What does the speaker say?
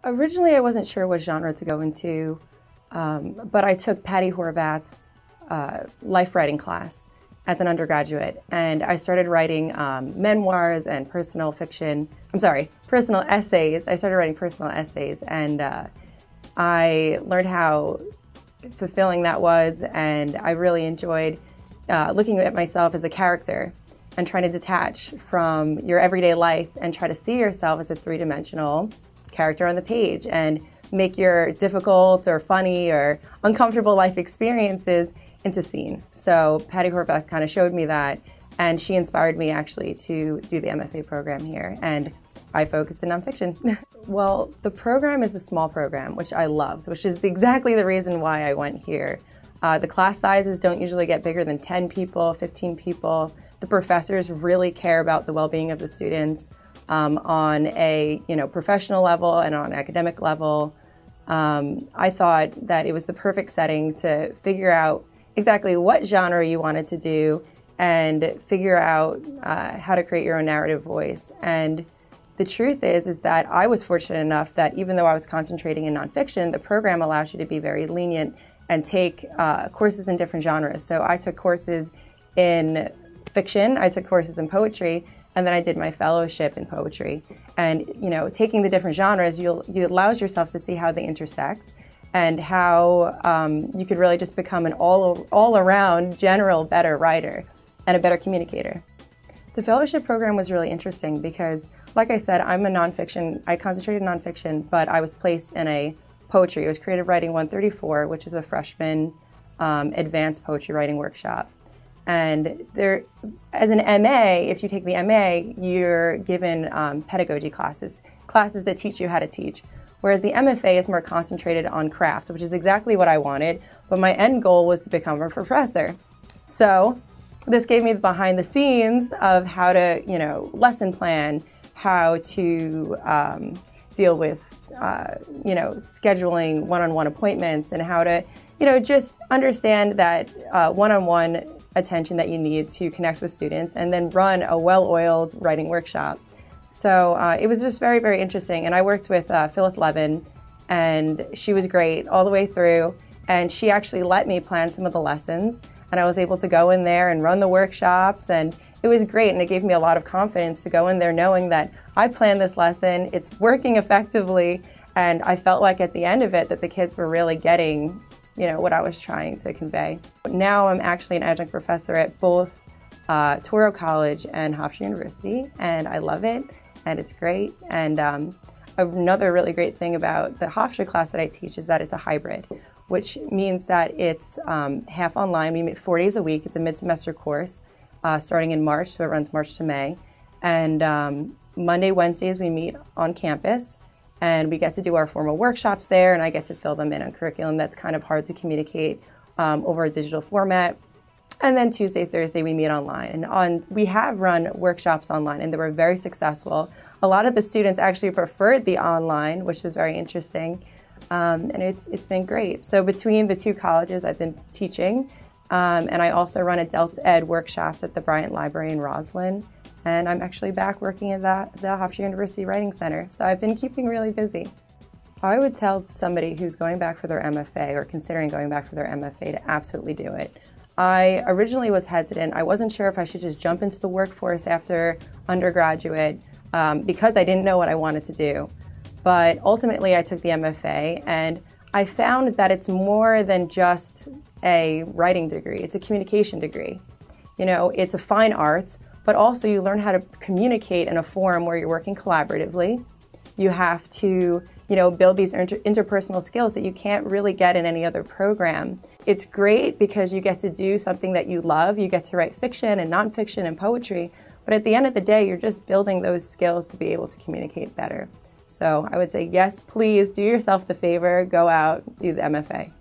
Originally, I wasn't sure what genre to go into, but I took Patty Horvath's life writing class as an undergraduate, and I started writing memoirs and personal essays. I started writing personal essays, and I learned how fulfilling that was, and I really enjoyed looking at myself as a character and trying to detach from your everyday life and try to see yourself as a three-dimensional character on the page and make your difficult or funny or uncomfortable life experiences into scene. So Patty Horvath kind of showed me that, and she inspired me actually to do the MFA program here, and I focused in nonfiction. Well, the program is a small program, which I loved, which is exactly the reason why I went here. The class sizes don't usually get bigger than 10 people, 15 people. The professors really care about the well-being of the students on a professional level and on an academic level. I thought that it was the perfect setting to figure out exactly what genre you wanted to do and figure out how to create your own narrative voice. And the truth is that I was fortunate enough that even though I was concentrating in nonfiction, the program allows you to be very lenient and take courses in different genres. So I took courses in fiction, I took courses in poetry, and then I did my fellowship in poetry. And taking the different genres, you allows yourself to see how they intersect and how you could really just become an all-around general better writer and a better communicator. The fellowship program was really interesting because, like I said, I concentrated in nonfiction, but I was placed in a poetry. It was Creative Writing 134, which is a freshman advanced poetry writing workshop. And there, as an MA, if you take the MA, you're given pedagogy classes that teach you how to teach. Whereas the MFA is more concentrated on crafts, which is exactly what I wanted, but my end goal was to become a professor. So this gave me the behind the scenes of how to, lesson plan, how to deal with, scheduling one-on-one appointments, and how to, just understand that one-on-one attention that you need to connect with students and then run a well-oiled writing workshop. So it was just very, very interesting. And I worked with Phyllis Levin, and she was great all the way through. And she actually let me plan some of the lessons, and I was able to go in there and run the workshops, and it was great. And it gave me a lot of confidence to go in there knowing that I planned this lesson, it's working effectively, and I felt like at the end of it that the kids were really getting what I was trying to convey. Now I'm actually an adjunct professor at both Tuoro College and Hofstra University, and I love it, and it's great. And another really great thing about the Hofstra class that I teach is that it's a hybrid, which means that it's half online. We meet 4 days a week. It's a mid-semester course starting in March, so it runs March to May. And Monday, Wednesdays, we meet on campus, and we get to do our formal workshops there, and I get to fill them in on curriculum that's kind of hard to communicate over a digital format. And then Tuesday, Thursday, we meet online. And we have run workshops online, and they were very successful. A lot of the students actually preferred the online, which was very interesting. And it's been great. So between the two colleges, I've been teaching, and I also run adult ed workshops at the Bryant Library in Roslyn. And I'm actually back working at the Hofstra University Writing Center. So I've been keeping really busy. I would tell somebody who's going back for their MFA or considering going back for their MFA to absolutely do it. I originally was hesitant. I wasn't sure if I should just jump into the workforce after undergraduate because I didn't know what I wanted to do. But ultimately I took the MFA, and I found that it's more than just a writing degree. It's a communication degree. It's a fine arts, but also you learn how to communicate in a forum where you're working collaboratively. You have to, build these interpersonal skills that you can't really get in any other program. It's great because you get to do something that you love. You get to write fiction and nonfiction and poetry, but at the end of the day, you're just building those skills to be able to communicate better. So I would say, yes, please do yourself the favor, go out, do the MFA.